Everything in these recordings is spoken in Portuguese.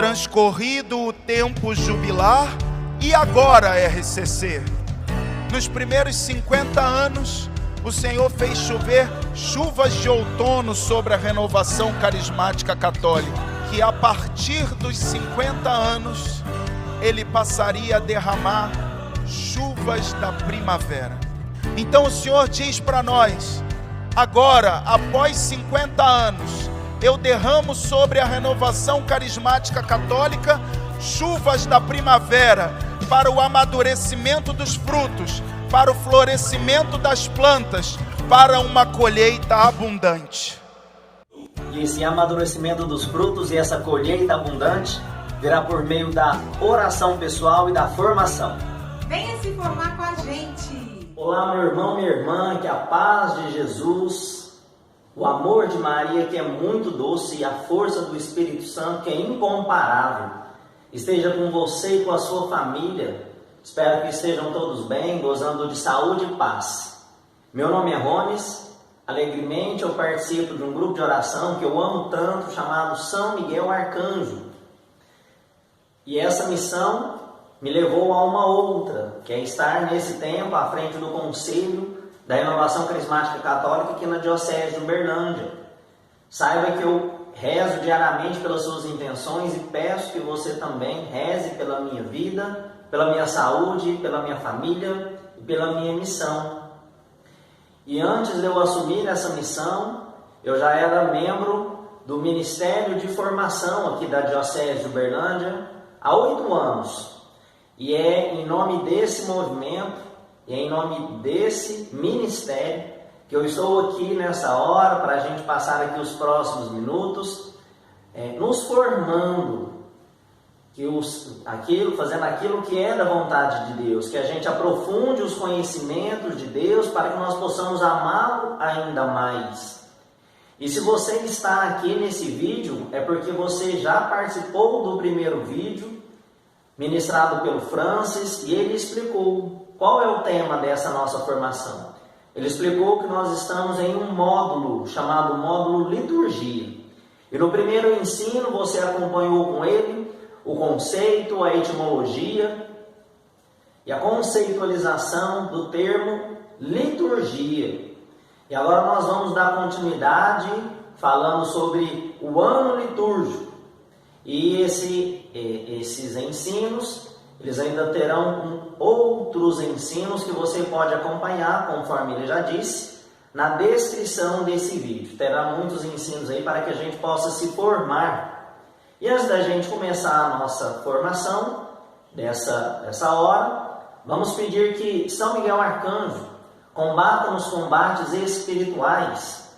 transcorrido o tempo jubilar e agora RCC. Nos primeiros 50 anos, o Senhor fez chover chuvas de outono sobre a renovação carismática católica, que a partir dos 50 anos, Ele passaria a derramar chuvas da primavera. Então o Senhor diz para nós, agora, após 50 anos, eu derramo sobre a renovação carismática católica chuvas da primavera, para o amadurecimento dos frutos, para o florescimento das plantas, para uma colheita abundante. E esse amadurecimento dos frutos e essa colheita abundante virá por meio da oração pessoal e da formação. Venha se formar com a gente. Olá, meu irmão, minha irmã, que a paz de Jesus, o amor de Maria, que é muito doce, e a força do Espírito Santo, que é incomparável, esteja com você e com a sua família. Espero que estejam todos bem, gozando de saúde e paz. Meu nome é Rones. Alegremente eu participo de um grupo de oração que eu amo tanto, chamado São Miguel Arcanjo. E essa missão me levou a uma outra, que é estar nesse tempo à frente do Conselho da Renovação Carismática Católica aqui na Diocese de Uberlândia. Saiba que eu rezo diariamente pelas suas intenções e peço que você também reze pela minha vida, pela minha saúde, pela minha família e pela minha missão. E antes de eu assumir essa missão, eu já era membro do Ministério de Formação aqui da Diocese de Uberlândia há 8 anos. E é em nome desse movimento, e é em nome desse ministério, que eu estou aqui nessa hora para a gente passar aqui os próximos minutos, nos formando, fazendo aquilo que é da vontade de Deus, que a gente aprofunde os conhecimentos de Deus para que nós possamos amá-lo ainda mais. E se você está aqui nesse vídeo, é porque você já participou do primeiro vídeo, ministrado pelo Francis, e ele explicou qual é o tema dessa nossa formação. Ele explicou que nós estamos em um módulo chamado módulo liturgia. E no primeiro ensino você acompanhou com ele o conceito, a etimologia e a conceitualização do termo liturgia. E agora nós vamos dar continuidade falando sobre o ano litúrgico. E esses ensinos, eles ainda terão outros ensinos que você pode acompanhar, conforme ele já disse, na descrição desse vídeo. Terá muitos ensinos aí para que a gente possa se formar. E antes da gente começar a nossa formação, dessa hora, vamos pedir que São Miguel Arcanjo combata nos combates espirituais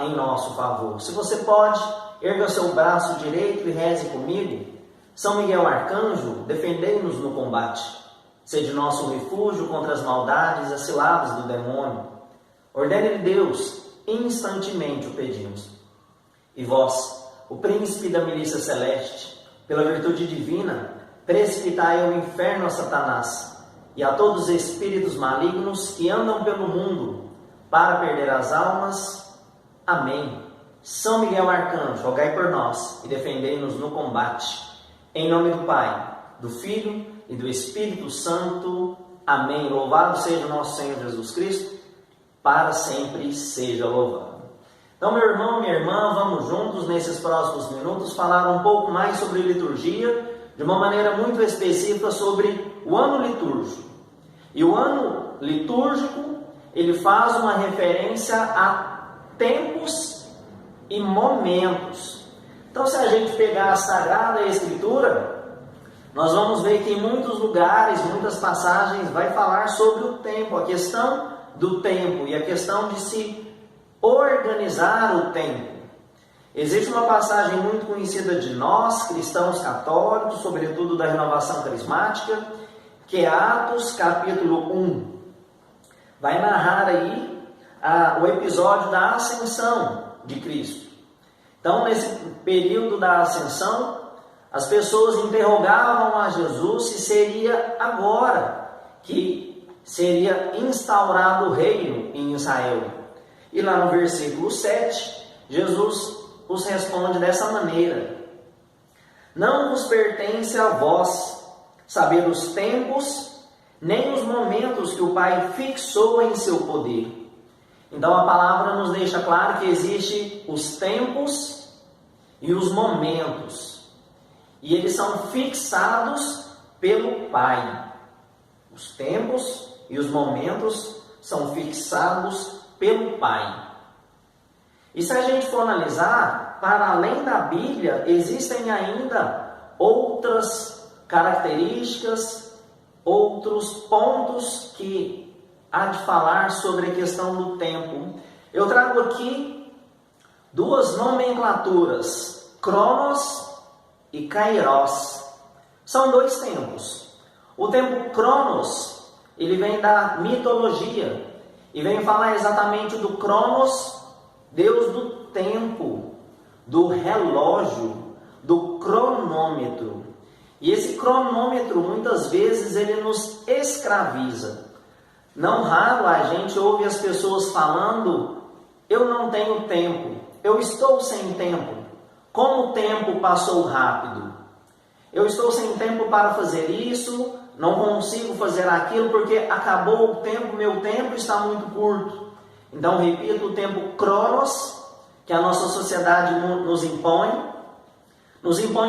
em nosso favor. Se você pode, erga seu braço direito e reze comigo. São Miguel Arcanjo, defendei-nos no combate. Sede nosso refúgio contra as maldades e as ciladas do demônio. Ordene-lhe Deus, instantemente o pedimos. E vós, o príncipe da milícia celeste, pela virtude divina, precipitai ao inferno a Satanás e a todos os espíritos malignos que andam pelo mundo para perder as almas. Amém. São Miguel Arcanjo, rogai por nós e defendei-nos no combate. Em nome do Pai, do Filho e do Espírito Santo. Amém. Louvado seja o nosso Senhor Jesus Cristo, para sempre seja louvado. Então, meu irmão, minha irmã, vamos juntos nesses próximos minutos falar um pouco mais sobre liturgia, de uma maneira muito específica sobre o ano litúrgico. E o ano litúrgico, ele faz uma referência a tempos e momentos. Então, se a gente pegar a Sagrada Escritura, nós vamos ver que em muitos lugares, muitas passagens, vai falar sobre o tempo, a questão do tempo e a questão de se organizar o tempo. Existe uma passagem muito conhecida de nós, cristãos católicos, sobretudo da Renovação Carismática, que é Atos capítulo 1. Vai narrar aí o episódio da Ascensão de Cristo. Então, nesse período da Ascensão, as pessoas interrogavam a Jesus se seria agora que seria instaurado o reino em Israel. E lá no versículo 7, Jesus os responde dessa maneira: Não vos pertence a vós saber os tempos, nem os momentos que o Pai fixou em seu poder. Então a palavra nos deixa claro que existe os tempos e os momentos. E eles são fixados pelo Pai. Os tempos e os momentos são fixados pelo Pai. E se a gente for analisar, para além da Bíblia, existem ainda outras características, outros pontos que há de falar sobre a questão do tempo. Eu trago aqui duas nomenclaturas, Cronos e Kairos. São dois tempos. O tempo Cronos, ele vem da mitologia e vem falar exatamente do Cronos, Deus do tempo, do relógio, do cronômetro. E esse cronômetro, muitas vezes, ele nos escraviza. Não raro a gente ouve as pessoas falando: eu não tenho tempo, eu estou sem tempo. Como o tempo passou rápido. Eu estou sem tempo para fazer isso, não consigo fazer aquilo porque acabou o tempo, meu tempo está muito curto. Então, repito, o tempo Cronos, que a nossa sociedade nos impõe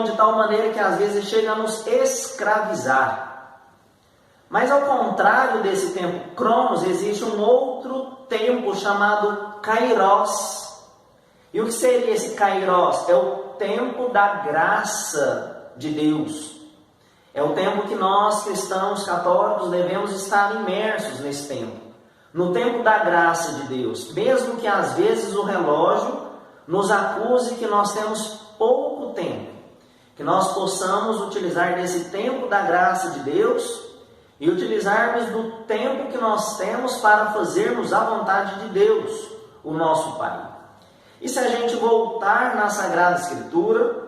de tal maneira que às vezes chega a nos escravizar. Mas ao contrário desse tempo Cronos, existe um outro tempo chamado Kairos. E o que seria esse Kairos? É o tempo da graça de Deus. É o tempo que nós, cristãos católicos, devemos estar imersos nesse tempo. No tempo da graça de Deus. Mesmo que às vezes o relógio nos acuse que nós temos pouco tempo. Que nós possamos utilizar desse tempo da graça de Deus e utilizarmos do tempo que nós temos para fazermos a vontade de Deus, o nosso Pai. E se a gente voltar na Sagrada Escritura,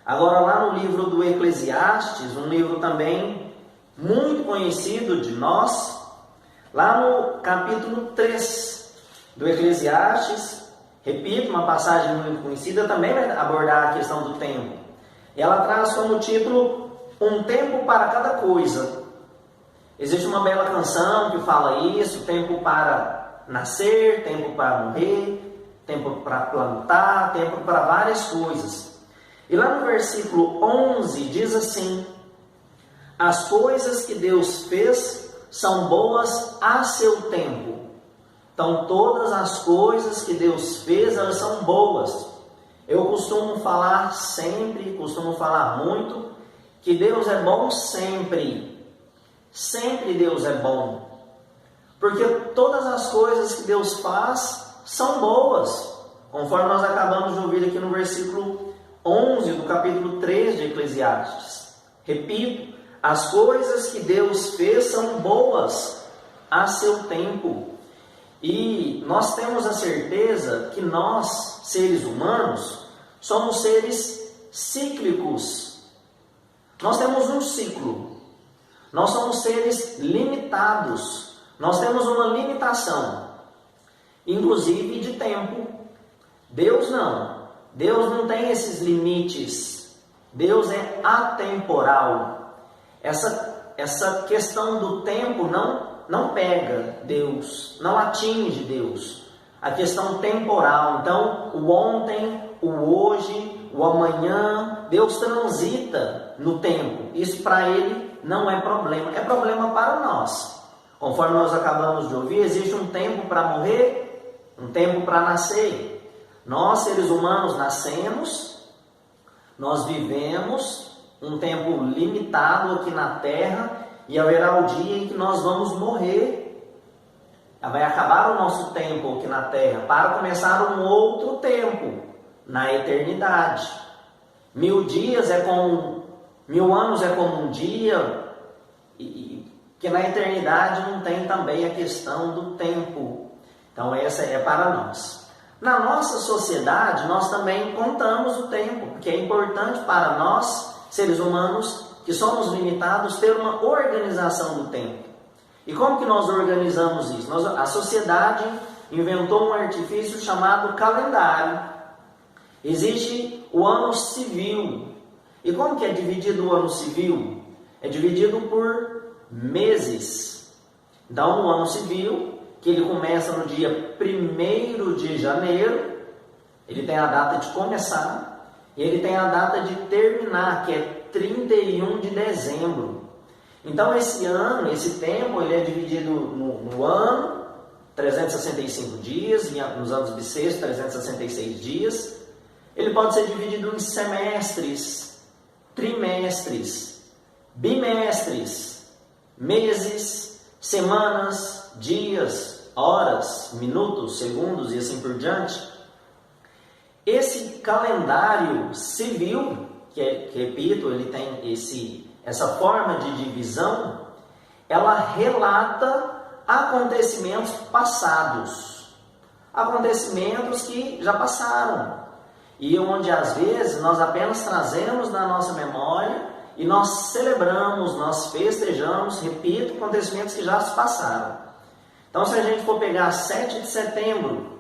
agora lá no livro do Eclesiastes, um livro também muito conhecido de nós, lá no capítulo 3 do Eclesiastes, repito, uma passagem muito conhecida, também vai abordar a questão do tempo. E ela traz como título, um tempo para cada coisa. Existe uma bela canção que fala isso, tempo para nascer, tempo para morrer, tempo para plantar, tempo para várias coisas. E lá no versículo 11 diz assim: as coisas que Deus fez são boas a seu tempo. Então todas as coisas que Deus fez, elas são boas. Eu costumo falar sempre, costumo falar muito, que Deus é bom sempre. Sempre Deus é bom. Porque todas as coisas que Deus faz são boas. Conforme nós acabamos de ouvir aqui no versículo 11 do capítulo 3 de Eclesiastes. Repito, as coisas que Deus fez são boas a seu tempo. E nós temos a certeza que nós, seres humanos, somos seres cíclicos. Nós temos um ciclo. Nós somos seres limitados. Nós temos uma limitação, inclusive de tempo. Deus não. Deus não tem esses limites. Deus é atemporal. Essa questão do tempo não pega Deus, não atinge Deus. A questão temporal. Então, o ontem, o hoje, o amanhã, Deus transita no tempo. Isso para Ele não é problema. É problema para nós. Conforme nós acabamos de ouvir, existe um tempo para morrer, um tempo para nascer. Nós, seres humanos, nascemos, nós vivemos um tempo limitado aqui na Terra e haverá o dia em que nós vamos morrer. Vai acabar o nosso tempo aqui na Terra para começar um outro tempo na eternidade. 1000 dias é como 1000 anos é como um dia, e que na eternidade não tem também a questão do tempo. Então essa é para nós. Na nossa sociedade nós também contamos o tempo, porque é importante para nós, seres humanos, que somos limitados, ter uma organização do tempo. E como que nós organizamos isso? A sociedade inventou um artifício chamado calendário. Existe o ano civil. E como que é dividido o ano civil? É dividido por meses. Então, o ano civil, que ele começa no dia 1º de janeiro, ele tem a data de começar, e ele tem a data de terminar, que é 31 de dezembro. Então, esse ano, esse tempo, ele é dividido no ano, 365 dias, nos anos bissextos, 366 dias. Ele pode ser dividido em semestres, trimestres, bimestres, meses, semanas, dias, horas, minutos, segundos e assim por diante. Esse calendário civil, que repito, ele tem essa forma de divisão, ela relata acontecimentos passados, acontecimentos que já passaram, e onde às vezes nós apenas trazemos na nossa memória e nós celebramos, nós festejamos, repito, acontecimentos que já se passaram. Então, se a gente for pegar 7 de setembro,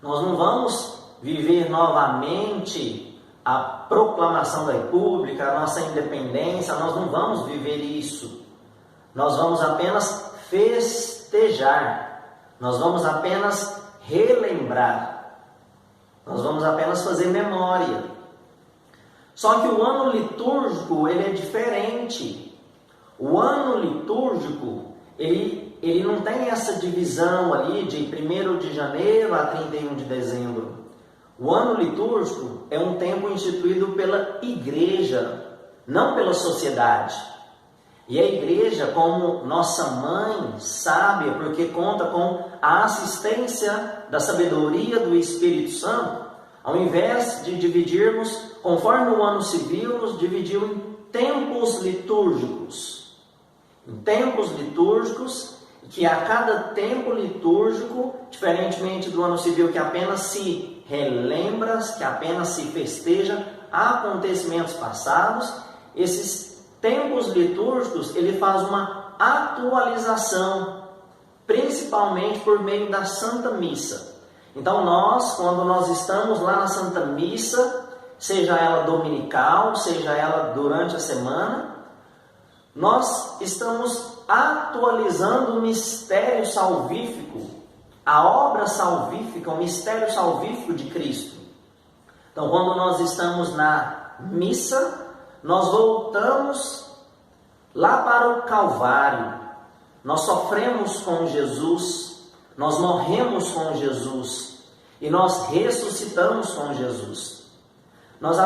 nós não vamos viver novamente a proclamação da República, a nossa independência, nós não vamos viver isso. Nós vamos apenas festejar, nós vamos apenas relembrar, nós vamos apenas fazer memória. Só que o ano litúrgico, ele é diferente. O ano litúrgico, ele não tem essa divisão ali de 1º de janeiro a 31 de dezembro. O ano litúrgico é um tempo instituído pela igreja, não pela sociedade. E a igreja, como nossa mãe sábia, porque conta com a assistência da sabedoria do Espírito Santo, ao invés de dividirmos, conforme o ano civil, nos dividiu em tempos litúrgicos. Em tempos litúrgicos, que a cada tempo litúrgico, diferentemente do ano civil, que apenas se relembra, que apenas se festeja acontecimentos passados, esses tempos litúrgicos, ele faz uma atualização, principalmente por meio da Santa Missa. Então quando nós estamos lá na Santa Missa, seja ela dominical, seja ela durante a semana, nós estamos atualizando o mistério salvífico, a obra salvífica, o mistério salvífico de Cristo. Então, quando nós estamos na missa, nós voltamos lá para o Calvário, nós sofremos com Jesus, nós morremos com Jesus e nós ressuscitamos com Jesus. Nós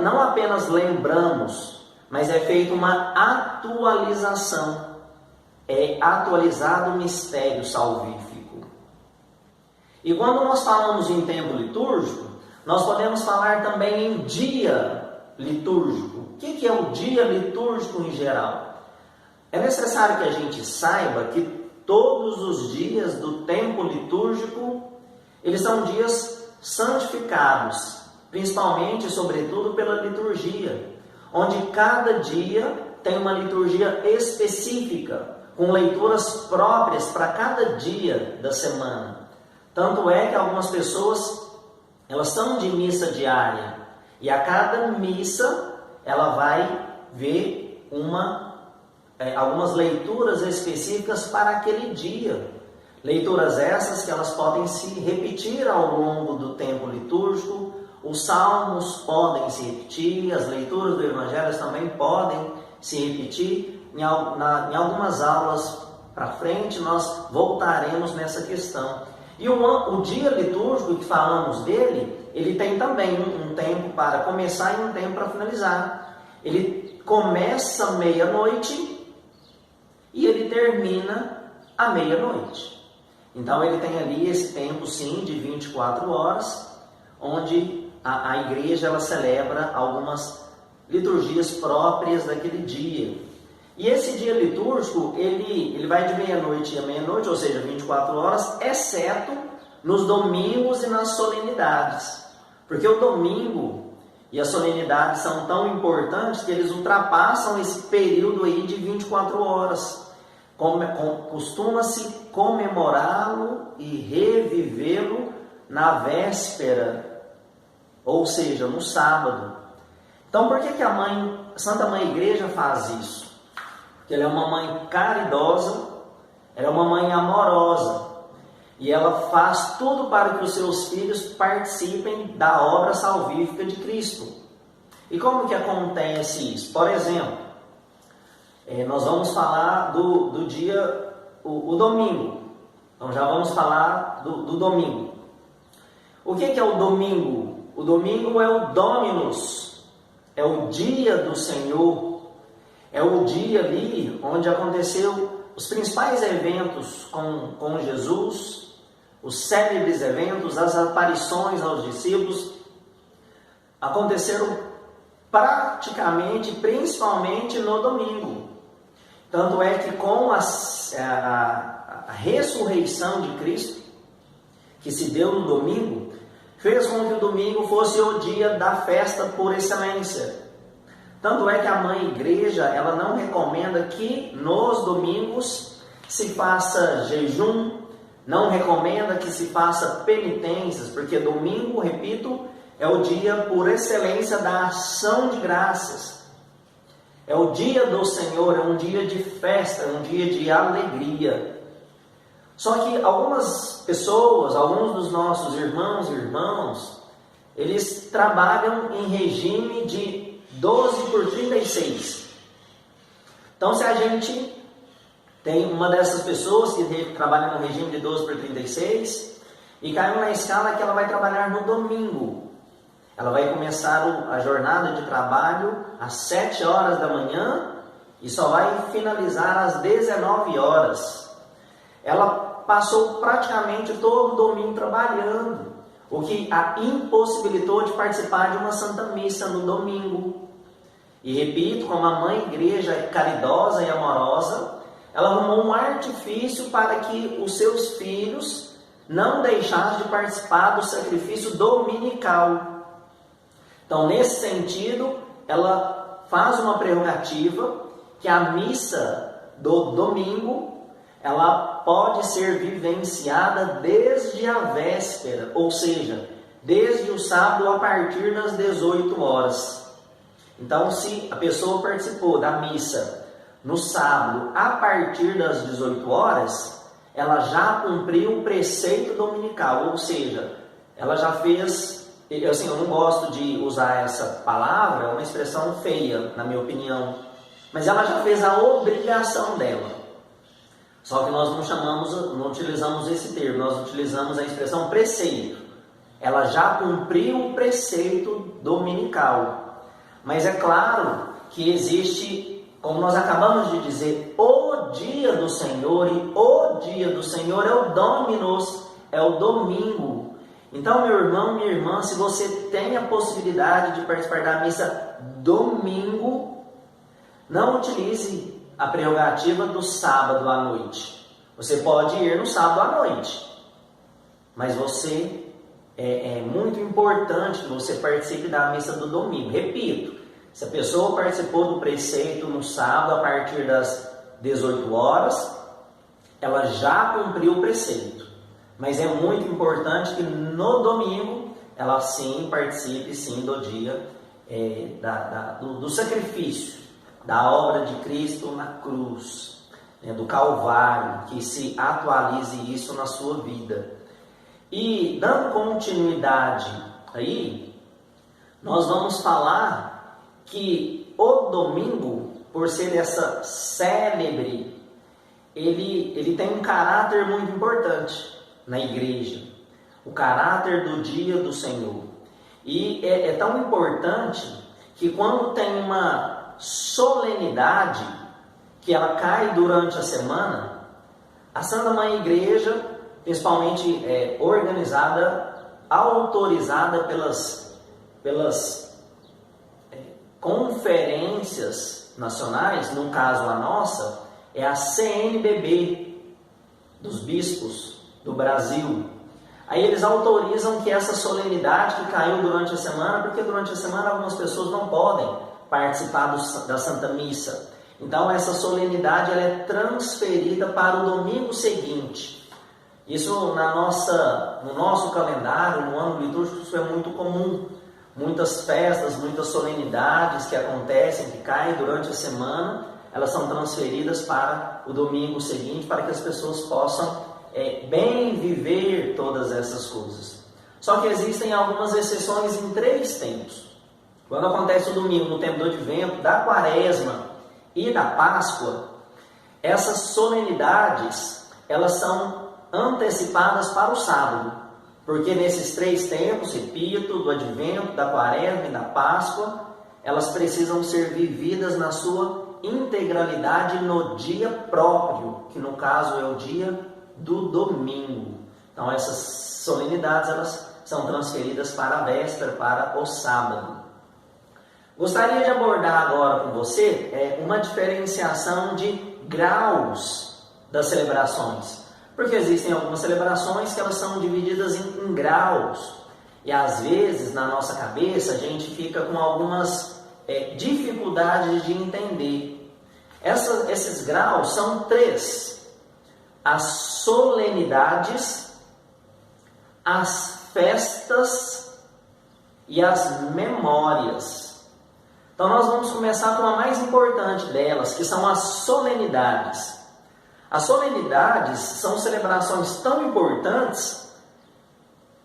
não apenas lembramos, mas é feita uma atualização, é atualizado o mistério salvífico. E quando nós falamos em tempo litúrgico, nós podemos falar também em dia litúrgico. O que é o dia litúrgico em geral? É necessário que a gente saiba que todos os dias do tempo litúrgico, eles são dias santificados, principalmente, sobretudo, pela liturgia, onde cada dia tem uma liturgia específica, com leituras próprias para cada dia da semana. Tanto é que algumas pessoas, elas são de missa diária, e a cada missa ela vai ver algumas leituras específicas para aquele dia. Leituras essas que elas podem se repetir ao longo do tempo litúrgico, os salmos podem se repetir, as leituras do Evangelho também podem se repetir. Em algumas aulas para frente nós voltaremos nessa questão. E o dia litúrgico que falamos dele, ele tem também um tempo para começar e um tempo para finalizar. Ele começa meia-noite e ele termina à meia-noite. Então ele tem ali esse tempo, sim, de 24 horas, onde a igreja ela celebra algumas liturgias próprias daquele dia. E esse dia litúrgico, ele vai de meia-noite a meia-noite, ou seja, 24 horas, exceto nos domingos e nas solenidades. Porque o domingo e as solenidades são tão importantes que eles ultrapassam esse período aí de 24 horas. Costuma-se comemorá-lo e revivê-lo na véspera, ou seja, no sábado. Então, por que a Santa Mãe Igreja faz isso? Porque ela é uma mãe caridosa, ela é uma mãe amorosa, e ela faz tudo para que os seus filhos participem da obra salvífica de Cristo. E como que acontece isso? Por exemplo, nós vamos falar do dia, o domingo. Então já vamos falar do domingo. O que é o domingo? O domingo é o Dominus, é o dia do Senhor, é o dia ali onde aconteceu os principais eventos com Jesus, os célebres eventos, as aparições aos discípulos, aconteceram praticamente, principalmente no domingo. Tanto é que com a ressurreição de Cristo, que se deu no domingo, fez com que o domingo fosse o dia da festa por excelência. Tanto é que a Mãe Igreja, ela não recomenda que nos domingos se faça jejum, não recomenda que se faça penitências, porque domingo, repito, é o dia por excelência da ação de graças. É o dia do Senhor, é um dia de festa, é um dia de alegria. Só que algumas pessoas, alguns dos nossos irmãos e irmãs, eles trabalham em regime de 12 por 36. Então, se a gente tem uma dessas pessoas que trabalha no regime de 12 por 36 e caiu na escala que ela vai trabalhar no domingo. Ela vai começar a jornada de trabalho às 7 horas da manhã e só vai finalizar às 19 horas. Ela passou praticamente todo o domingo trabalhando, o que a impossibilitou de participar de uma Santa Missa no domingo. E repito, como a Mãe Igreja é caridosa e amorosa, ela arrumou um artifício para que os seus filhos não deixassem de participar do sacrifício dominical. Então, nesse sentido, ela faz uma prerrogativa que a missa do domingo, ela pode ser vivenciada desde a véspera, ou seja, desde o sábado a partir das 18 horas. Então, se a pessoa participou da missa no sábado a partir das 18 horas, ela já cumpriu o preceito dominical, ou seja, ela já fez... eu não gosto de usar essa palavra, é uma expressão feia, na minha opinião, mas ela já fez a obrigação dela. Só que nós não utilizamos esse termo, nós utilizamos a expressão preceito. Ela já cumpriu o preceito dominical. Mas é claro que existe, como nós acabamos de dizer, o dia do Senhor, e o dia do Senhor é o Dominus, é o domingo. Então, meu irmão, minha irmã, se você tem a possibilidade de participar da missa domingo, não utilize a prerrogativa do sábado à noite. Você pode ir no sábado à noite, mas é muito importante que você participe da missa do domingo. Repito, se a pessoa participou do preceito no sábado a partir das 18 horas, ela já cumpriu o preceito. Mas é muito importante que no domingo ela sim participe sim do dia do sacrifício, da obra de Cristo na cruz, do Calvário, que se atualize isso na sua vida. E dando continuidade aí, nós vamos falar que o domingo, por ser essa célebre, ele tem um caráter muito importante na igreja, o caráter do dia do Senhor. E é tão importante que quando tem uma solenidade que ela cai durante a semana, a Santa Mãe Igreja, principalmente organizada, autorizada pelas conferências nacionais, no caso a nossa, é a CNBB dos bispos do Brasil. Aí eles autorizam que essa solenidade que caiu durante a semana, porque durante a semana algumas pessoas não podem participar da Santa Missa. Então essa solenidade ela é transferida para o domingo seguinte. Isso no nosso calendário, no ano litúrgico, isso é muito comum. Muitas festas, muitas solenidades que acontecem, que caem durante a semana, elas são transferidas para o domingo seguinte, para que as pessoas possam bem viver todas essas coisas. Só que existem algumas exceções em 3 tempos. Quando acontece o domingo, no tempo do Advento, da Quaresma e da Páscoa, essas solenidades, elas são antecipadas para o sábado. Porque nesses 3 tempos, repito, do Advento, da Quaresma e da Páscoa, elas precisam ser vividas na sua integralidade no dia próprio, que no caso é o dia do domingo. Então essas solenidades, elas são transferidas para a véspera, para o sábado. Gostaria de abordar agora com você uma diferenciação de graus das celebrações. Porque existem algumas celebrações que elas são divididas em graus. E às vezes, na nossa cabeça, a gente fica com algumas dificuldades de entender. Esses graus são 3. As solenidades, as festas e as memórias. Então nós vamos começar com a mais importante delas, que são as solenidades. As solenidades são celebrações tão importantes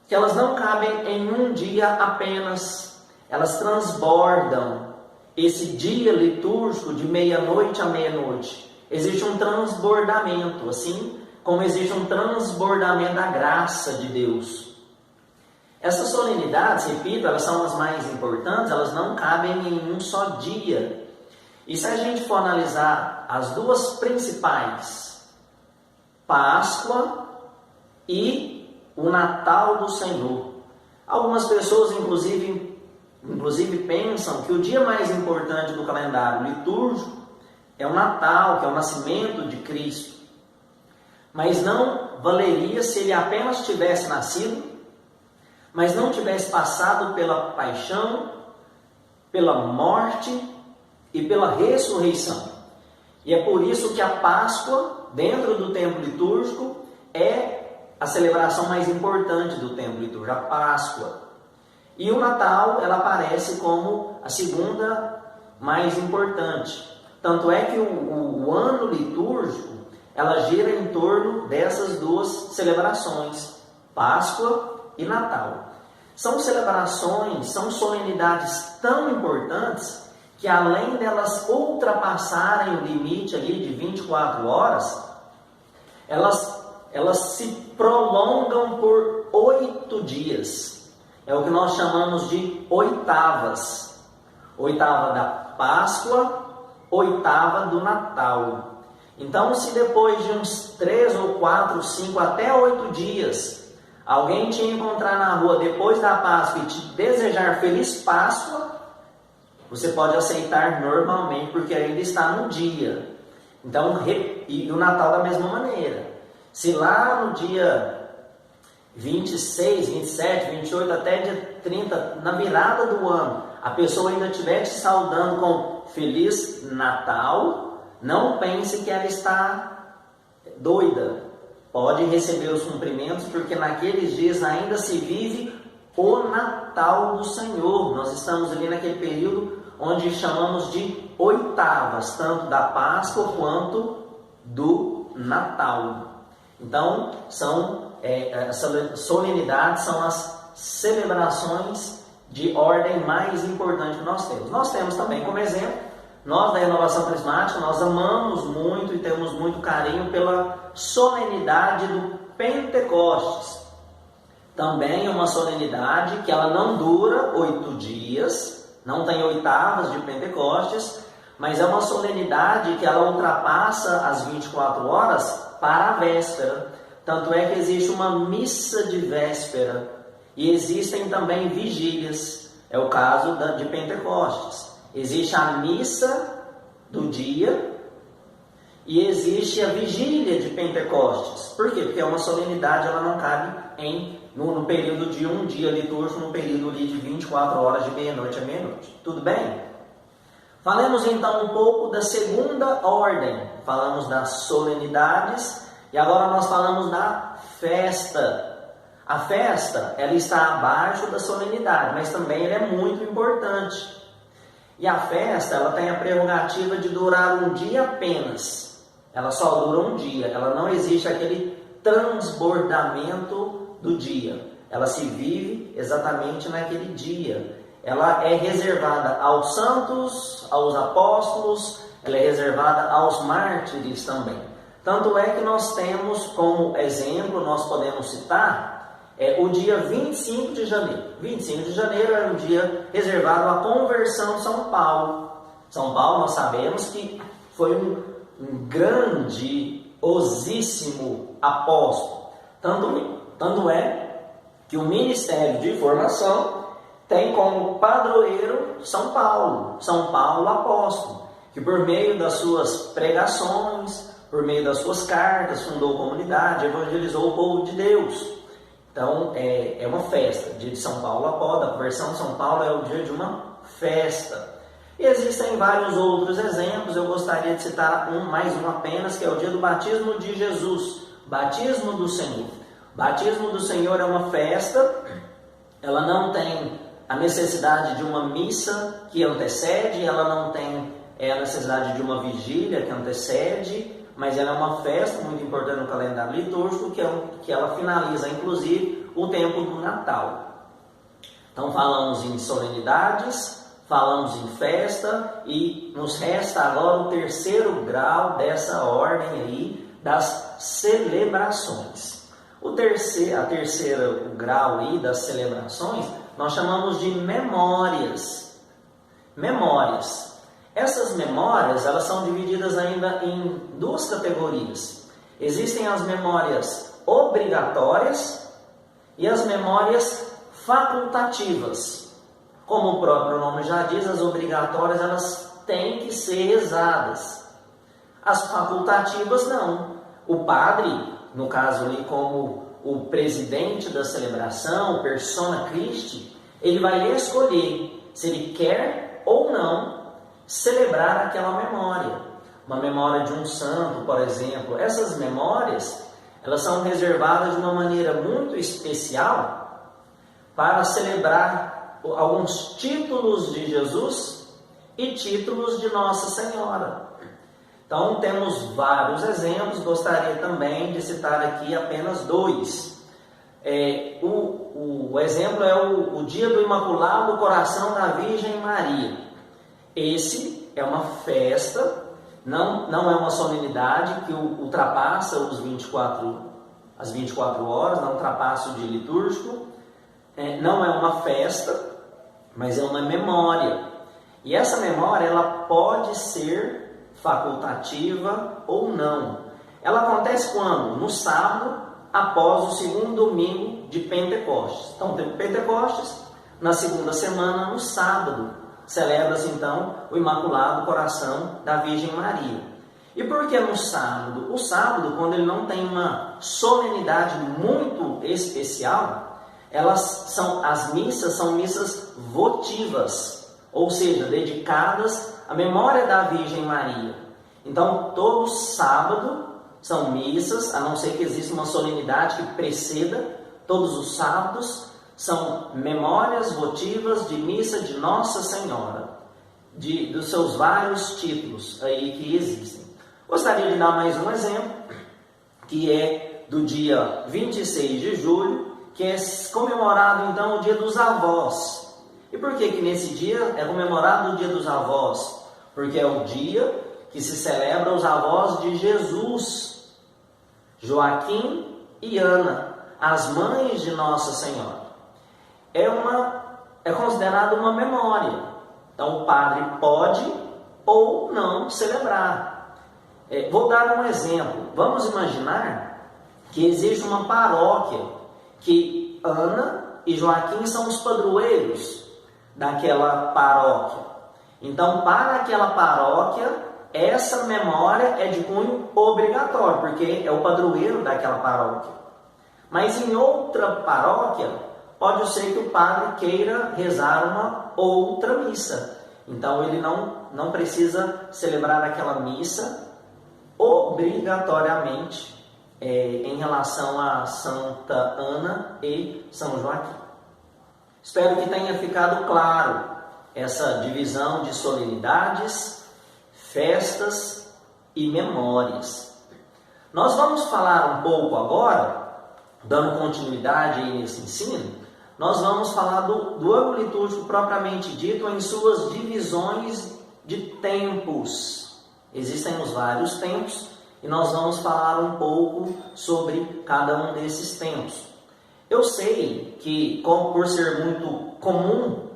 que elas não cabem em um dia apenas. Elas transbordam esse dia litúrgico de meia-noite a meia-noite. Existe um transbordamento, assim como existe um transbordamento da graça de Deus. Essas solenidades, repito, elas são as mais importantes, elas não cabem em um só dia. E se a gente for analisar as 2 principais, Páscoa e o Natal do Senhor. Algumas pessoas, inclusive pensam que o dia mais importante do calendário litúrgico é o Natal, que é o nascimento de Cristo. Mas não valeria se ele apenas tivesse nascido, mas não tivesse passado pela paixão, pela morte e pela ressurreição. E é por isso que a Páscoa, dentro do tempo litúrgico, é a celebração mais importante do tempo litúrgico, a Páscoa. E o Natal, ela aparece como a segunda mais importante. Tanto é que o ano litúrgico, ela gira em torno dessas 2 celebrações, Páscoa e Natal. São celebrações, são solenidades tão importantes que além delas ultrapassarem o limite ali de 24 horas, elas se prolongam por 8 dias. É o que nós chamamos de oitavas. Oitava da Páscoa, oitava do Natal. Então, se depois de uns 3 ou 4, 5, até 8 dias, alguém te encontrar na rua depois da Páscoa e te desejar Feliz Páscoa, você pode aceitar normalmente, porque ainda está no dia. Então, e o Natal da mesma maneira. Se lá no dia 26, 27, 28, até dia 30, na virada do ano, a pessoa ainda estiver te saudando com Feliz Natal, não pense que ela está doida. Pode receber os cumprimentos, porque naqueles dias ainda se vive o Natal do Senhor. Nós estamos ali naquele período onde chamamos de oitavas, tanto da Páscoa quanto do Natal. Então, as solenidades são as celebrações de ordem mais importante que nós temos. Nós temos também, como exemplo, nós da Renovação Carismática, nós amamos muito e temos muito carinho pela solenidade do Pentecostes. Também é uma solenidade que ela não dura 8 dias, não tem oitavas de Pentecostes, mas é uma solenidade que ela ultrapassa as 24 horas para a véspera. Tanto é que existe uma missa de véspera e existem também vigílias. É o caso de Pentecostes. Existe a missa do dia e existe a vigília de Pentecostes. Por quê? Porque é uma solenidade, ela não cabe no período de um dia litúrgico, no período ali de 24 horas, de meia-noite a meia-noite. Tudo bem? Falemos então um pouco da segunda ordem. Falamos das solenidades e agora nós falamos da festa. A festa, ela está abaixo da solenidade, mas também ela é muito importante. E a festa, ela tem a prerrogativa de durar um dia apenas. Ela só dura um dia, ela não existe aquele transbordamento do dia. Ela se vive exatamente naquele dia. Ela é reservada aos santos, aos apóstolos, ela é reservada aos mártires também. Tanto é que nós temos como exemplo, nós podemos citar, o dia 25 de janeiro. 25 de janeiro é um dia reservado à conversão de São Paulo. São Paulo, nós sabemos que foi um grandiosíssimo apóstolo. Tanto é que o Ministério de Formação tem como padroeiro São Paulo apóstolo, que por meio das suas pregações, por meio das suas cartas, fundou comunidade, evangelizou o povo de Deus. Então, é uma festa. O dia de São Paulo apóstolo, a conversão de São Paulo é o dia de uma festa. E existem vários outros exemplos, eu gostaria de citar mais um apenas, que é o dia do batismo de Jesus, batismo do Senhor. Batismo do Senhor é uma festa, ela não tem a necessidade de uma missa que antecede, ela não tem a necessidade de uma vigília que antecede, mas ela é uma festa muito importante no calendário litúrgico, que ela finaliza, inclusive, o tempo do Natal. Então, falamos em solenidades, falamos em festa, e nos resta agora o terceiro grau dessa ordem aí, das celebrações. O terceiro grau aí das celebrações, nós chamamos de memórias. Memórias. Essas memórias, elas são divididas ainda em duas categorias. Existem as memórias obrigatórias e as memórias facultativas. Como o próprio nome já diz, as obrigatórias, elas têm que ser rezadas. As facultativas, não. O padre, no caso ali como o presidente da celebração, o persona Christi, ele vai escolher se ele quer ou não celebrar aquela memória. Uma memória de um santo, por exemplo. Essas memórias, elas são reservadas de uma maneira muito especial para celebrar alguns títulos de Jesus e títulos de Nossa Senhora. Então, temos vários exemplos, gostaria também de citar aqui apenas dois. O exemplo é o dia do Imaculado Coração da Virgem Maria. Esse é uma festa, não é uma solenidade que ultrapassa as 24 horas, não ultrapassa o dia litúrgico, não é uma festa, mas é uma memória. E essa memória, ela pode ser facultativa ou não. Ela acontece quando? No sábado, após o segundo domingo de Pentecostes. Então, tem Pentecostes, na segunda semana, no sábado, celebra-se então o Imaculado Coração da Virgem Maria. E por que no sábado? O sábado, quando ele não tem uma solenidade muito especial, as missas são missas votivas, ou seja, dedicadas à memória da Virgem Maria. Então, todo sábado são missas, a não ser que exista uma solenidade que preceda, todos os sábados são memórias votivas de missa de Nossa Senhora, dos seus vários títulos aí que existem. Gostaria de dar mais um exemplo, que é do dia 26 de julho, que é comemorado então o Dia dos Avós. E por que nesse dia é comemorado o Dia dos Avós? Porque é o dia que se celebra os avós de Jesus, Joaquim e Ana, as mães de Nossa Senhora. É considerado uma memória. Então o padre pode ou não celebrar. Vou dar um exemplo. Vamos imaginar que existe uma paróquia que Ana e Joaquim são os padroeiros daquela paróquia. Então, para aquela paróquia, essa memória é de cunho obrigatório, porque é o padroeiro daquela paróquia. Mas em outra paróquia, pode ser que o padre queira rezar uma outra missa. Então, ele não precisa celebrar aquela missa obrigatoriamente em relação a Santa Ana e São Joaquim. Espero que tenha ficado claro essa divisão de solenidades, festas e memórias. Nós vamos falar um pouco agora, dando continuidade aí nesse ensino, nós vamos falar do ano litúrgico propriamente dito em suas divisões de tempos. Existem os vários tempos e nós vamos falar um pouco sobre cada um desses tempos. Eu sei que, por ser muito comum,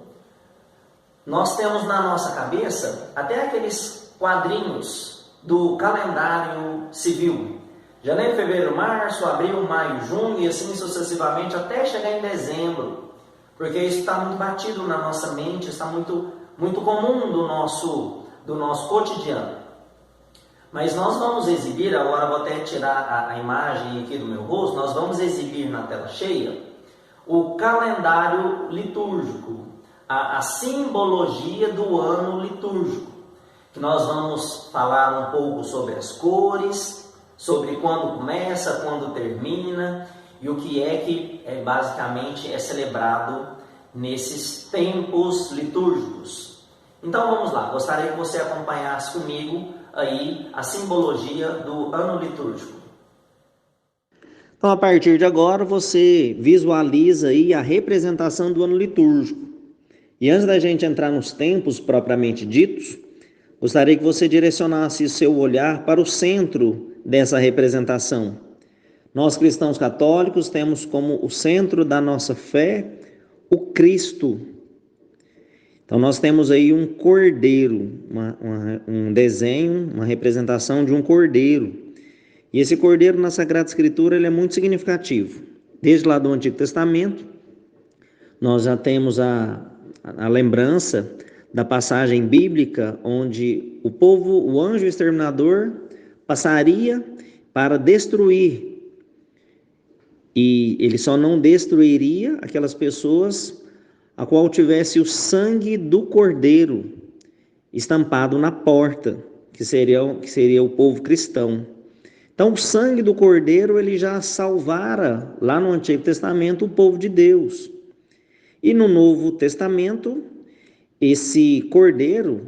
nós temos na nossa cabeça até aqueles quadrinhos do calendário civil. Janeiro, fevereiro, março, abril, maio, junho e assim sucessivamente até chegar em dezembro. Porque isso está muito batido na nossa mente, está muito comum do nosso cotidiano. Mas nós vamos exibir, agora vou até tirar a imagem aqui do meu rosto, nós vamos exibir na tela cheia o calendário litúrgico, a simbologia do ano litúrgico, que nós vamos falar um pouco sobre as cores, sobre quando começa, quando termina e o que é que basicamente é celebrado nesses tempos litúrgicos. Então vamos lá, gostaria que você acompanhasse comigo aí a simbologia do ano litúrgico. Então, a partir de agora, você visualiza aí a representação do ano litúrgico. E antes da gente entrar nos tempos propriamente ditos, gostaria que você direcionasse seu olhar para o centro dessa representação. Nós, cristãos católicos, temos como o centro da nossa fé o Cristo. Então, nós temos aí um cordeiro, um desenho, uma representação de um cordeiro. E esse cordeiro na Sagrada Escritura ele é muito significativo. Desde lá do Antigo Testamento, nós já temos a lembrança da passagem bíblica onde o anjo exterminador passaria para destruir. E ele só não destruiria aquelas pessoas a qual tivesse o sangue do cordeiro estampado na porta, que seria o povo cristão. Então, o sangue do cordeiro ele já salvara lá no Antigo Testamento o povo de Deus. E no Novo Testamento, esse cordeiro,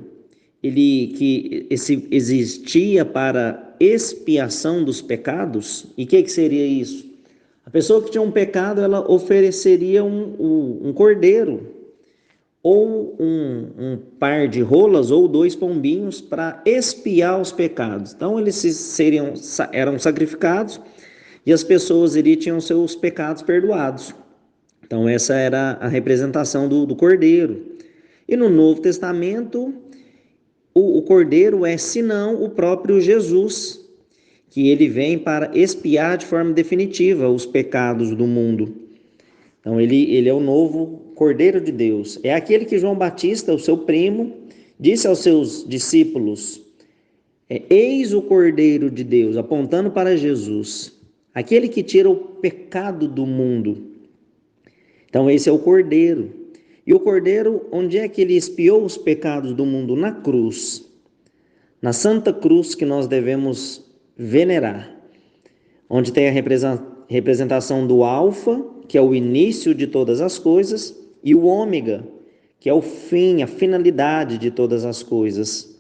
que existia para expiação dos pecados, e o que seria isso? A pessoa que tinha um pecado, ela ofereceria um cordeiro, ou um par de rolas, ou 2 pombinhos, para expiar os pecados. Então, eles eram sacrificados, e as pessoas ali tinham seus pecados perdoados. Então, essa era a representação do cordeiro. E no Novo Testamento, o cordeiro é, senão, o próprio Jesus, que ele vem para expiar de forma definitiva os pecados do mundo. Então, ele é o novo Cordeiro de Deus. É aquele que João Batista, o seu primo, disse aos seus discípulos, eis o Cordeiro de Deus, apontando para Jesus, aquele que tira o pecado do mundo. Então, esse é o Cordeiro. E o Cordeiro, onde é que ele expiou os pecados do mundo? Na cruz. Na Santa Cruz que nós devemos venerar. Onde tem a representação do Alfa, que é o início de todas as coisas, e o Ômega, que é o fim, a finalidade de todas as coisas.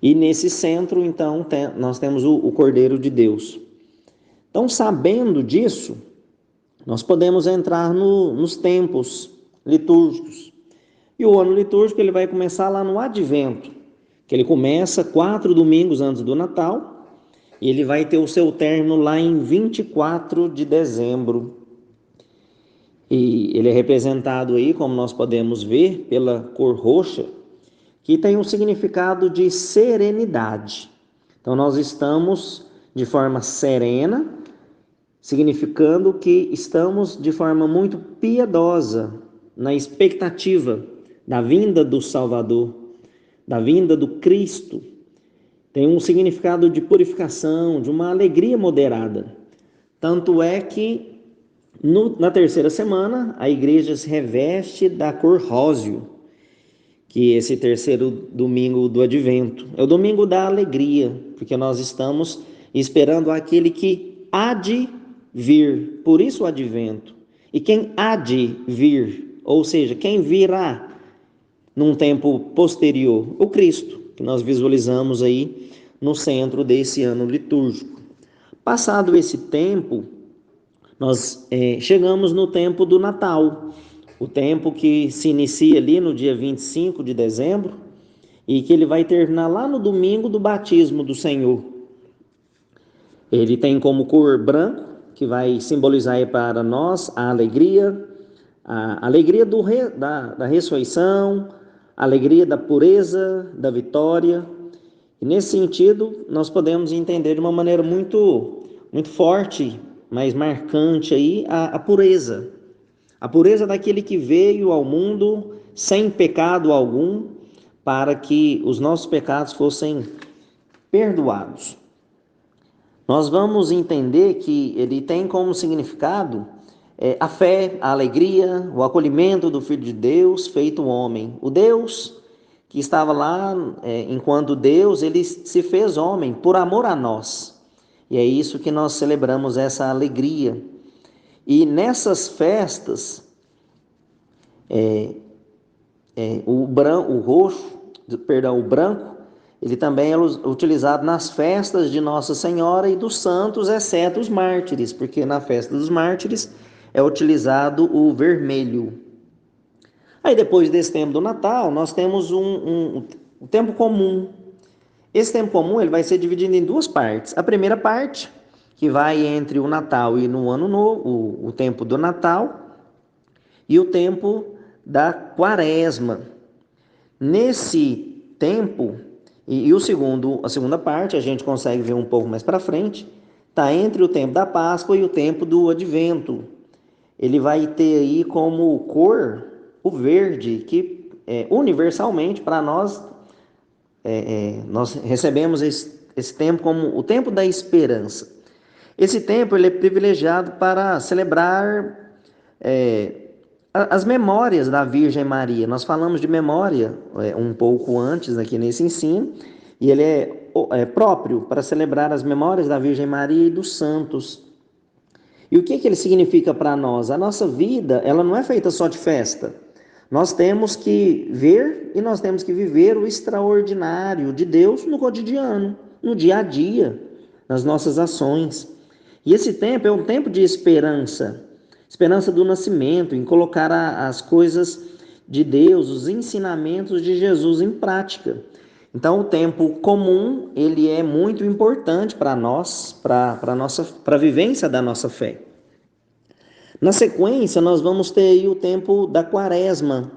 E nesse centro, então, nós temos o Cordeiro de Deus. Então, sabendo disso, nós podemos entrar nos tempos litúrgicos. E o ano litúrgico ele vai começar lá no Advento, que ele começa 4 domingos antes do Natal, e ele vai ter o seu término lá em 24 de dezembro. E ele é representado aí, como nós podemos ver, pela cor roxa, que tem um significado de serenidade. Então, nós estamos de forma serena, significando que estamos de forma muito piedosa na expectativa da vinda do Salvador, da vinda do Cristo. Tem um significado de purificação, de uma alegria moderada. Tanto é que na terceira semana a igreja se reveste da cor róseo, que é esse terceiro domingo do Advento. É o domingo da alegria, porque nós estamos esperando aquele que há de vir, por isso o advento. E quem há de vir, ou seja, quem virá num tempo posterior, o Cristo, que nós visualizamos aí no centro desse ano litúrgico. Passado esse tempo, nós chegamos no tempo do Natal, o tempo que se inicia ali no dia 25 de dezembro e que ele vai terminar lá no domingo do batismo do Senhor. Ele tem como cor branco, que vai simbolizar aí para nós a alegria da ressurreição, a alegria da pureza, da vitória. E nesse sentido, nós podemos entender de uma maneira muito, muito forte, mas marcante aí, a pureza. A pureza daquele que veio ao mundo sem pecado algum, para que os nossos pecados fossem perdoados. Nós vamos entender que ele tem como significado a fé, a alegria, o acolhimento do Filho de Deus feito homem. O Deus que estava lá, enquanto Deus, ele se fez homem por amor a nós. E é isso que nós celebramos, essa alegria. E nessas festas, o branco, ele também é utilizado nas festas de Nossa Senhora e dos santos, exceto os mártires, porque na festa dos mártires é utilizado o vermelho. Aí depois desse tempo do Natal, nós temos um tempo comum. Esse tempo comum ele vai ser dividido em duas partes. A primeira parte, que vai entre o Natal e no Ano Novo, o tempo do Natal, e o tempo da Quaresma. Nesse tempo, a segunda parte, a gente consegue ver um pouco mais para frente, está entre o tempo da Páscoa e o tempo do Advento. Ele vai ter aí como cor o verde, que universalmente para nós, nós recebemos esse tempo como o tempo da esperança. Esse tempo ele é privilegiado para celebrar as memórias da Virgem Maria. Nós falamos de memória um pouco antes aqui nesse ensino, e ele é próprio para celebrar as memórias da Virgem Maria e dos santos. E o que ele significa para nós? A nossa vida, ela não é feita só de festa. Nós temos que ver e nós temos que viver o extraordinário de Deus no cotidiano, no dia a dia, nas nossas ações. E esse tempo é um tempo de esperança do nascimento, em colocar as coisas de Deus, os ensinamentos de Jesus em prática. Então, o tempo comum, ele é muito importante para nós, para a vivência da nossa fé. Na sequência, nós vamos ter aí o tempo da Quaresma.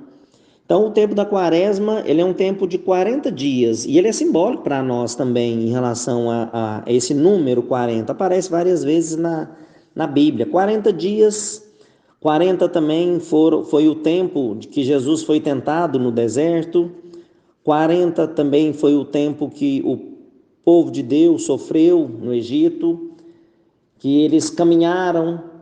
Então, o tempo da Quaresma, ele é um tempo de 40 dias, e ele é simbólico para nós também, em relação a esse número 40. Aparece várias vezes na Bíblia. 40 dias, 40 também foi o tempo que Jesus foi tentado no deserto. 40 também foi o tempo que o povo de Deus sofreu no Egito, que eles caminharam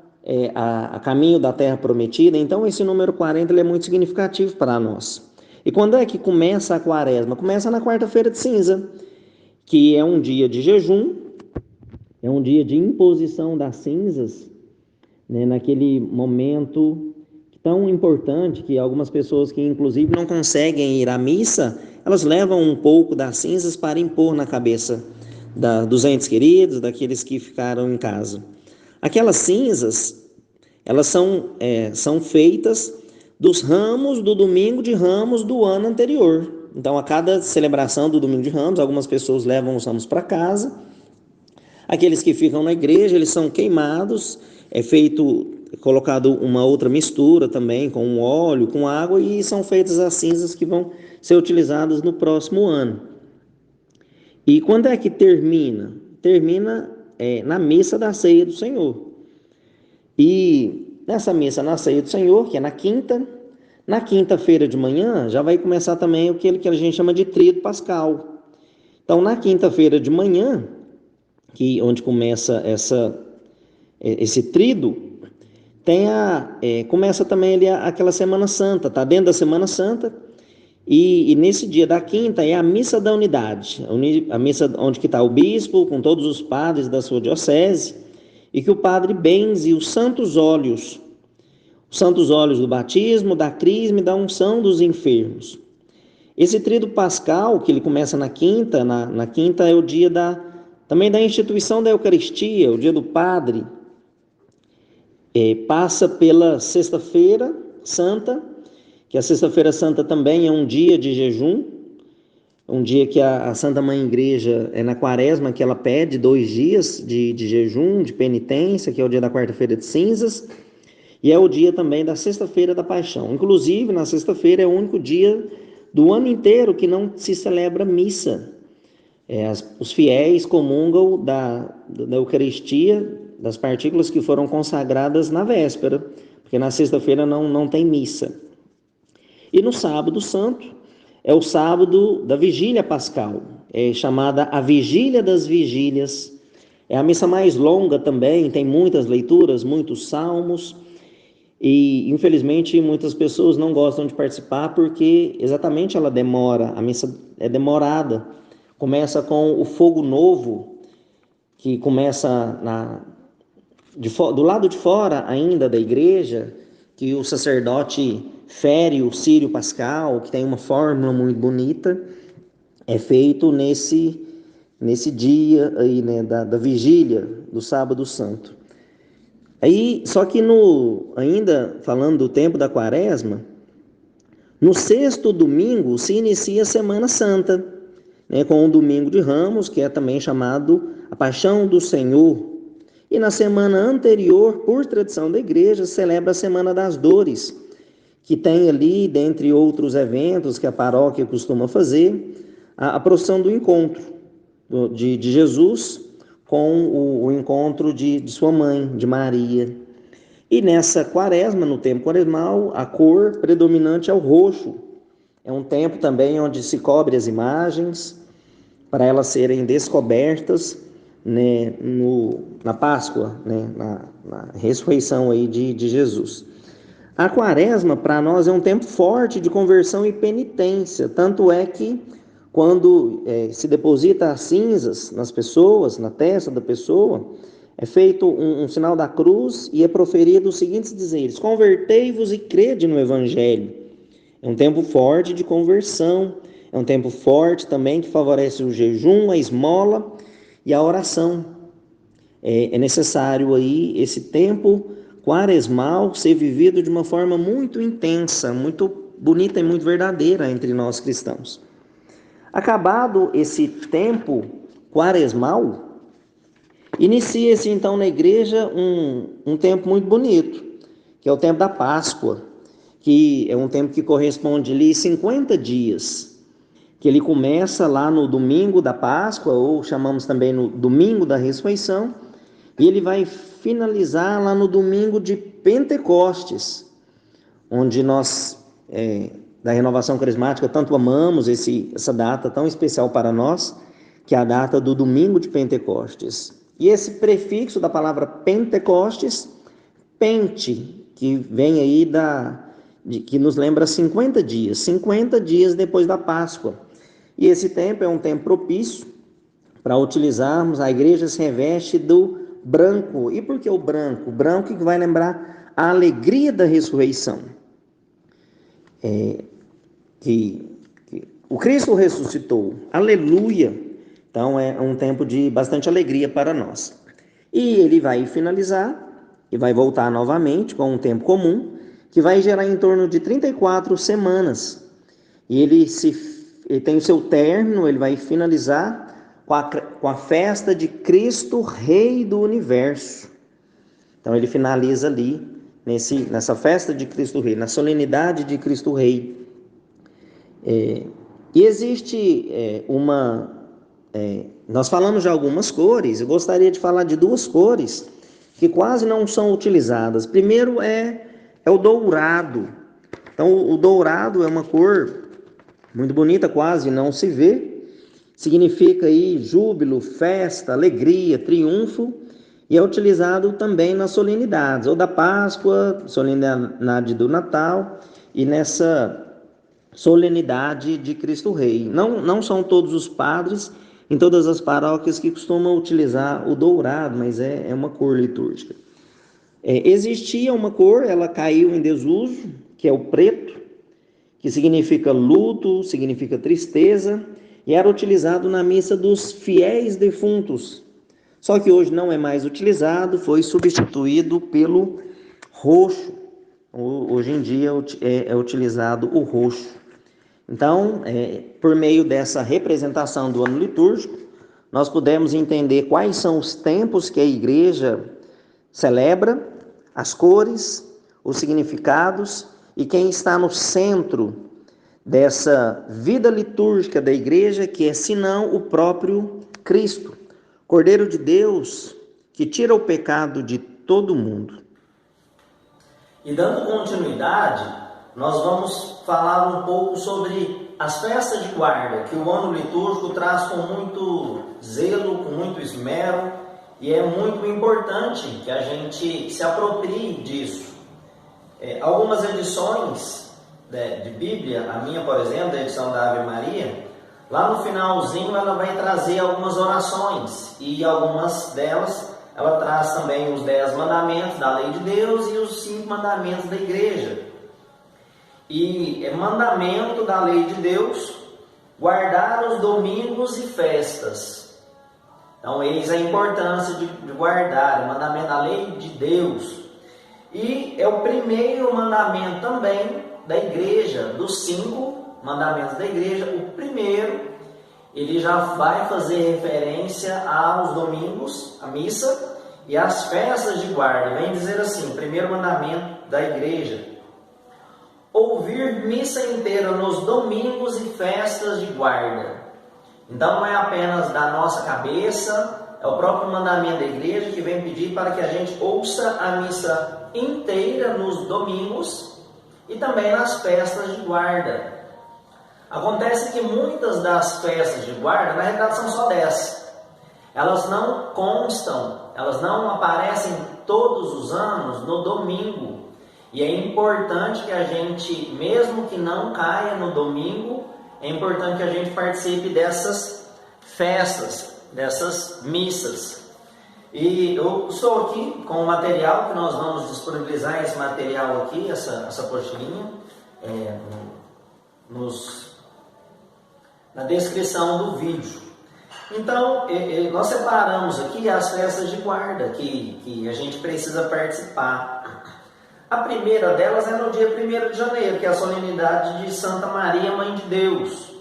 a caminho da terra prometida. Então esse número 40 ele é muito significativo para nós. E quando é que começa a Quaresma? Começa na quarta-feira de cinza, que é um dia de jejum, é um dia de imposição das cinzas, né, naquele momento tão importante que algumas pessoas que inclusive não conseguem ir à missa, elas levam um pouco das cinzas para impor na cabeça dos entes queridos, daqueles que ficaram em casa. Aquelas cinzas, elas são feitas dos ramos do domingo de Ramos do ano anterior. Então, a cada celebração do domingo de Ramos, algumas pessoas levam os ramos para casa. Aqueles que ficam na igreja, eles são queimados, colocado uma outra mistura também, com um óleo, com água, e são feitas as cinzas que vão ser utilizadas no próximo ano. E quando é que termina? Termina na missa da Ceia do Senhor. E nessa missa na Ceia do Senhor, que é na quinta-feira de manhã, já vai começar também aquele que a gente chama de tríduo pascal. Então, na quinta-feira de manhã, onde começa esse tríduo, começa também ali aquela Semana Santa, está dentro da Semana Santa, E nesse dia da quinta é a missa da unidade, a missa onde que está o bispo com todos os padres da sua diocese, e que o padre benze os santos óleos do batismo, da crisma e da unção dos enfermos. Esse tríduo pascal, que ele começa na quinta, na quinta é o dia também da instituição da Eucaristia, o dia do padre, passa pela Sexta-feira Santa, que a Sexta-feira Santa também é um dia de jejum, um dia que a Santa Mãe Igreja é na Quaresma, que ela pede 2 dias de jejum, de penitência, que é o dia da Quarta-feira de Cinzas, e é o dia também da Sexta-feira da Paixão. Inclusive, na sexta-feira é o único dia do ano inteiro que não se celebra missa. Os fiéis comungam da Eucaristia, das partículas que foram consagradas na véspera, porque na sexta-feira não tem missa. E no sábado santo, é o sábado da vigília pascal, é chamada a Vigília das Vigílias. É a missa mais longa também, tem muitas leituras, muitos salmos, e infelizmente muitas pessoas não gostam de participar porque exatamente ela demora, a missa é demorada. Começa com o fogo novo, que começa do lado de fora ainda da igreja, que o sacerdote fere o círio pascal, que tem uma fórmula muito bonita, é feito nesse dia aí, né, da vigília do sábado santo. Aí, só que ainda falando do tempo da quaresma, no 6º domingo se inicia a Semana Santa, né, com o domingo de Ramos, que é também chamado a Paixão do Senhor. E na semana anterior, por tradição da igreja, celebra a Semana das Dores, que tem ali, dentre outros eventos que a paróquia costuma fazer, a procissão do encontro de Jesus com o encontro de sua mãe, de Maria. E nessa quaresma, no tempo quaresmal, a cor predominante é o roxo. É um tempo também onde se cobre as imagens para elas serem descobertas, né, na Páscoa, né, na ressurreição aí de Jesus. A quaresma, para nós, é um tempo forte de conversão e penitência, tanto é que quando se deposita as cinzas nas pessoas, na testa da pessoa, é feito um sinal da cruz e é proferido os seguintes dizeres: convertei-vos e crede no Evangelho. É um tempo forte de conversão, é um tempo forte também que favorece o jejum, a esmola e a oração. É necessário aí esse tempo quaresmal ser vivido de uma forma muito intensa, muito bonita e muito verdadeira entre nós cristãos. Acabado esse tempo quaresmal, inicia-se então na igreja um tempo muito bonito, que é o tempo da Páscoa, que é um tempo que corresponde ali 50 dias, que ele começa lá no domingo da Páscoa, ou chamamos também no domingo da ressurreição, e ele vai finalizar lá no domingo de Pentecostes, onde nós, da Renovação Carismática, tanto amamos essa data tão especial para nós, que é a data do domingo de Pentecostes. E esse prefixo da palavra Pentecostes, pente, que vem aí que nos lembra 50 dias depois da Páscoa. E esse tempo é um tempo propício para utilizarmos. A igreja se reveste do branco. E por que o branco? O branco que vai lembrar a alegria da ressurreição. Que o Cristo ressuscitou. Aleluia! Então é um tempo de bastante alegria para nós. E ele vai finalizar e vai voltar novamente com um tempo comum, que vai gerar em torno de 34 semanas. E ele tem o seu término, ele vai finalizar com a festa de Cristo Rei do Universo. Então ele finaliza ali nessa festa de Cristo Rei, na solenidade de Cristo Rei. E existe nós falamos de algumas cores, eu gostaria de falar de 2 cores que quase não são utilizadas. Primeiro é o dourado. Então o dourado é uma cor muito bonita, quase não se vê. Significa aí júbilo, festa, alegria, triunfo, e é utilizado também nas solenidades, ou da Páscoa, solenidade do Natal, e nessa solenidade de Cristo Rei. Não são todos os padres em todas as paróquias que costumam utilizar o dourado, mas é uma cor litúrgica. Existia uma cor, ela caiu em desuso, que é o preto, que significa luto, significa tristeza, e era utilizado na missa dos fiéis defuntos. Só que hoje não é mais utilizado, foi substituído pelo roxo. Hoje em dia é utilizado o roxo. Então, por meio dessa representação do ano litúrgico, nós podemos entender quais são os tempos que a igreja celebra, as cores, os significados e quem está no centro dessa vida litúrgica da igreja, que é senão o próprio Cristo, Cordeiro de Deus, que tira o pecado de todo mundo. E dando continuidade, nós vamos falar um pouco sobre as festas de guarda, que o ano litúrgico traz com muito zelo, com muito esmero, e é muito importante que a gente se aproprie disso. Algumas edições de Bíblia, a minha, por exemplo, a edição da Ave Maria, lá no finalzinho ela vai trazer algumas orações, e algumas delas ela traz também os 10 mandamentos da lei de Deus e os 5 mandamentos da igreja. E é mandamento da lei de Deus guardar os domingos e festas. Então, eis a importância de guardar, o mandamento da lei de Deus. E é o primeiro mandamento também da igreja, dos 5 mandamentos da igreja. O primeiro, ele já vai fazer referência aos domingos, a missa e às festas de guarda. Vem dizer assim, o primeiro mandamento da igreja: ouvir missa inteira nos domingos e festas de guarda. Então não é apenas da nossa cabeça, é o próprio mandamento da igreja que vem pedir para que a gente ouça a missa inteira nos domingos e também nas festas de guarda. Acontece que muitas das festas de guarda, na realidade são só 10. Elas não constam, elas não aparecem todos os anos no domingo. E é importante que a gente, mesmo que não caia no domingo, é importante que a gente participe dessas festas, dessas missas. E eu estou aqui com o material que nós vamos disponibilizar, esse material aqui, essa apostilinha, na descrição do vídeo. Então, nós separamos aqui as festas de guarda que a gente precisa participar. A primeira delas é no dia 1º de janeiro, que é a solenidade de Santa Maria, Mãe de Deus.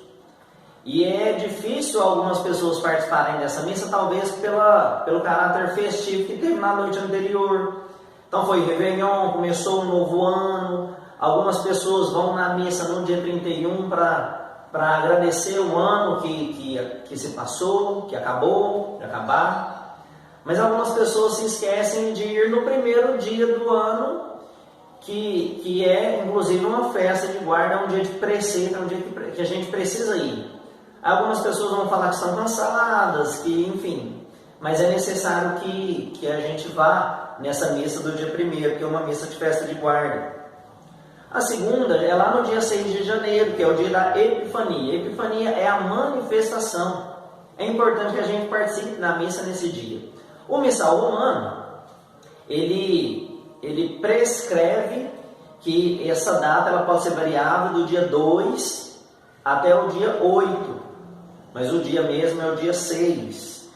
E é difícil algumas pessoas participarem dessa missa, talvez pelo caráter festivo que teve na noite anterior. Então foi Réveillon, começou o novo ano. Algumas pessoas vão na missa no dia 31 para agradecer o ano que se passou, que acabou, de acabar. Mas algumas pessoas se esquecem de ir no primeiro dia do ano, que é inclusive uma festa de guarda, um dia de preceito, um dia que a gente precisa ir. Algumas pessoas vão falar que estão cansadas, que enfim, mas é necessário que a gente vá nessa missa do dia 1º, que é uma missa de festa de guarda. A segunda é lá no dia 6 de janeiro, que é o dia da Epifania. A Epifania é a manifestação. É importante que a gente participe da missa nesse dia. O missal romano, ele prescreve que essa data ela pode ser variável do dia 2 até o dia 8, mas o dia mesmo é o dia 6.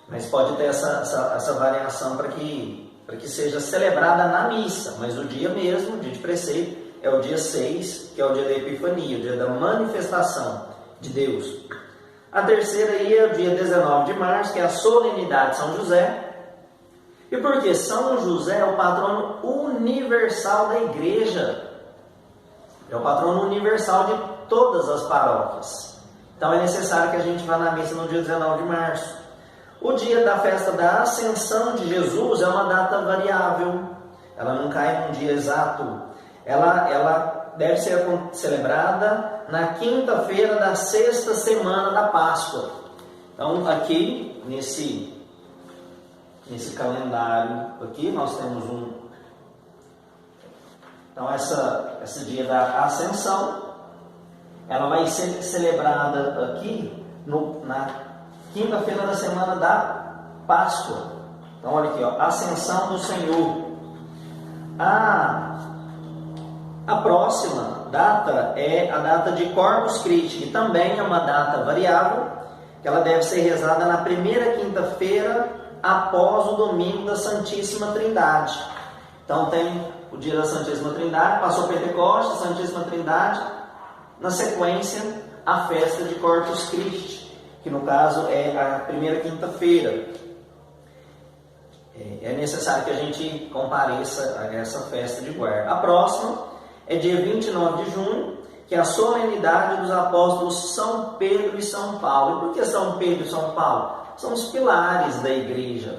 Mas pode ter essa variação para que seja celebrada na missa, mas o dia mesmo, o dia de preceito, é o dia 6, que é o dia da Epifania, o dia da manifestação de Deus. A terceira aí é o dia 19 de março, que é a solenidade de São José. E porque São José é o patrono universal da igreja, é o patrono universal de todas as paróquias. Então é necessário que a gente vá na missa no dia 19 de março. O dia da festa da Ascensão de Jesus é uma data variável, ela não cai num dia exato. Ela deve ser celebrada na quinta-feira da 6ª semana da Páscoa. Então aqui nesse calendário aqui nós temos Então esse dia da Ascensão, ela vai ser celebrada aqui na quinta-feira da semana da Páscoa. Então olha aqui, ó, Ascensão do Senhor. A próxima data é a data de Corpus Christi, que também é uma data variável, que ela deve ser rezada na primeira quinta-feira após o domingo da Santíssima Trindade. Então tem o dia da Santíssima Trindade, passou o Pentecostes, Santíssima Trindade, na sequência a festa de Corpus Christi, que no caso é a primeira quinta-feira. É necessário que a gente compareça a essa festa de guarda. A próxima é dia 29 de junho, que é a solenidade dos apóstolos São Pedro e São Paulo. E por que São Pedro e São Paulo? São os pilares da igreja.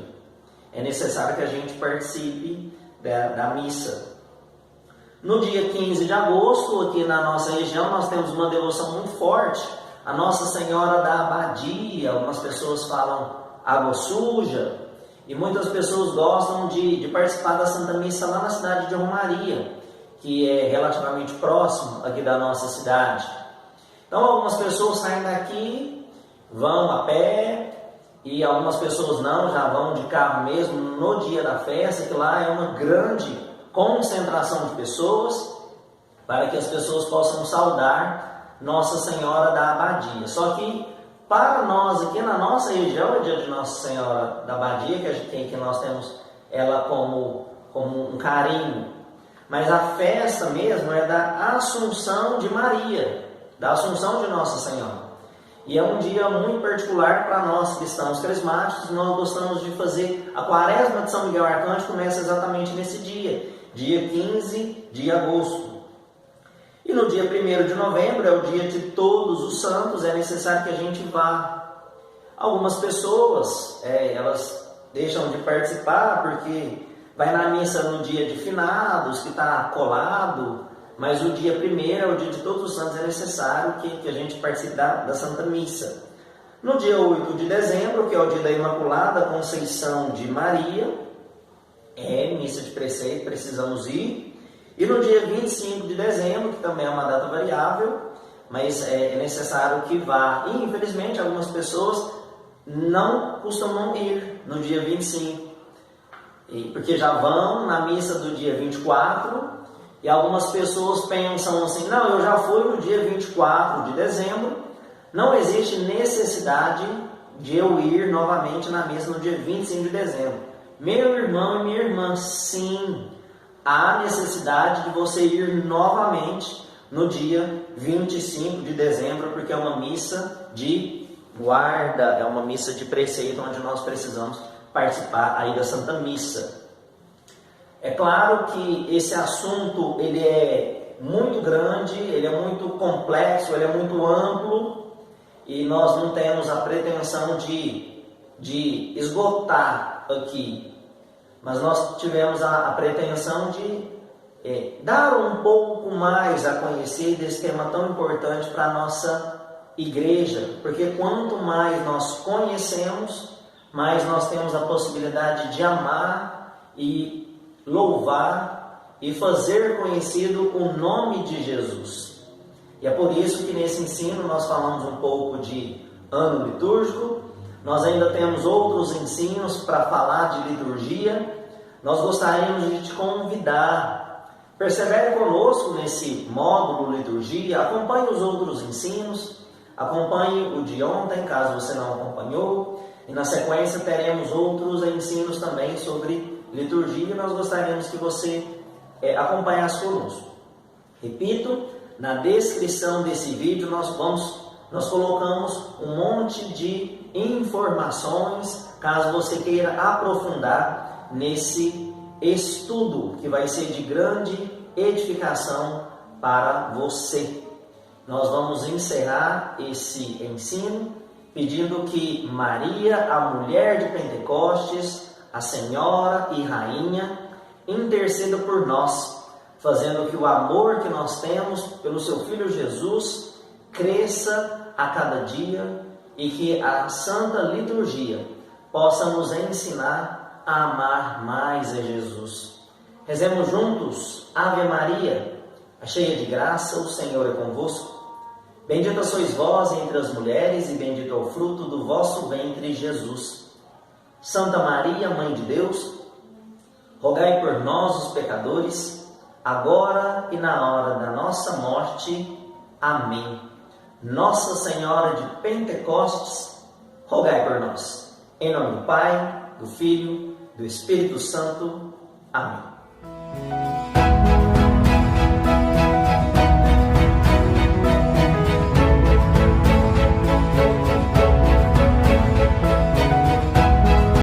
É necessário que a gente participe da missa. No dia 15 de agosto, aqui na nossa região, nós temos uma devoção muito forte. A Nossa Senhora da Abadia, algumas pessoas falam Água Suja, e muitas pessoas gostam de participar da Santa Missa lá na cidade de Romaria, que é relativamente próximo aqui da nossa cidade. Então algumas pessoas saem daqui, vão a pé, e algumas pessoas não, já vão de carro mesmo no dia da festa, que lá é uma grande concentração de pessoas, para que as pessoas possam saudar Nossa Senhora da Abadia. Só que para nós aqui na nossa região, é dia de Nossa Senhora da Abadia, que nós temos ela como um carinho. Mas a festa mesmo é da Assunção de Maria, da Assunção de Nossa Senhora. E é um dia muito particular para nós cristãos carismáticos. Nós gostamos de fazer a Quaresma de São Miguel Arcanjo, começa exatamente nesse dia 15 de agosto. E no dia 1º de novembro é o dia de Todos os Santos, é necessário que a gente vá. Algumas pessoas, elas deixam de participar porque vai na missa no dia de finados, que está colado, mas o dia 1º é o dia de Todos os Santos, é necessário que a gente participe da Santa Missa. No dia 8 de dezembro, que é o dia da Imaculada Conceição de Maria, é missa de preceito, precisamos ir. E no dia 25 de dezembro, que também é uma data variável, mas é necessário que vá. E infelizmente algumas pessoas não costumam ir no dia 25, porque já vão na missa do dia 24, e algumas pessoas pensam assim, não, eu já fui no dia 24 de dezembro, não existe necessidade de eu ir novamente na missa no dia 25 de dezembro. Meu irmão e minha irmã, sim, há necessidade de você ir novamente no dia 25 de dezembro, porque é uma missa de guarda, é uma missa de preceito, onde nós precisamos participar aí da Santa Missa. É claro que esse assunto ele é muito grande, ele é muito complexo, ele é muito amplo, e nós não temos a pretensão de esgotar aqui. Mas nós tivemos a pretensão de dar um pouco mais a conhecer desse tema tão importante para a nossa igreja, porque quanto mais nós conhecemos, mais nós temos a possibilidade de amar e louvar e fazer conhecido o nome de Jesus. E é por isso que nesse ensino nós falamos um pouco de ano litúrgico. Nós ainda temos outros ensinos para falar de liturgia. Nós gostaríamos de te convidar. Persevere conosco nesse módulo liturgia. Acompanhe os outros ensinos. Acompanhe o de ontem, caso você não acompanhou. E na sequência teremos outros ensinos também sobre liturgia. E nós gostaríamos que você acompanhasse conosco. Repito, na descrição desse vídeo nós colocamos um monte de informações, caso você queira aprofundar nesse estudo, que vai ser de grande edificação para você. Nós vamos encerrar esse ensino pedindo que Maria, a mulher de Pentecostes, a Senhora e Rainha, interceda por nós, fazendo que o amor que nós temos pelo seu Filho Jesus cresça a cada dia, e que a Santa Liturgia possa nos ensinar a amar mais a Jesus. Rezemos juntos. Ave Maria, cheia de graça, o Senhor é convosco. Bendita sois vós entre as mulheres e bendito é o fruto do vosso ventre, Jesus. Santa Maria, Mãe de Deus, rogai por nós, os pecadores, agora e na hora da nossa morte. Amém. Nossa Senhora de Pentecostes, rogai por nós. Em nome do Pai, do Filho, do Espírito Santo. Amém.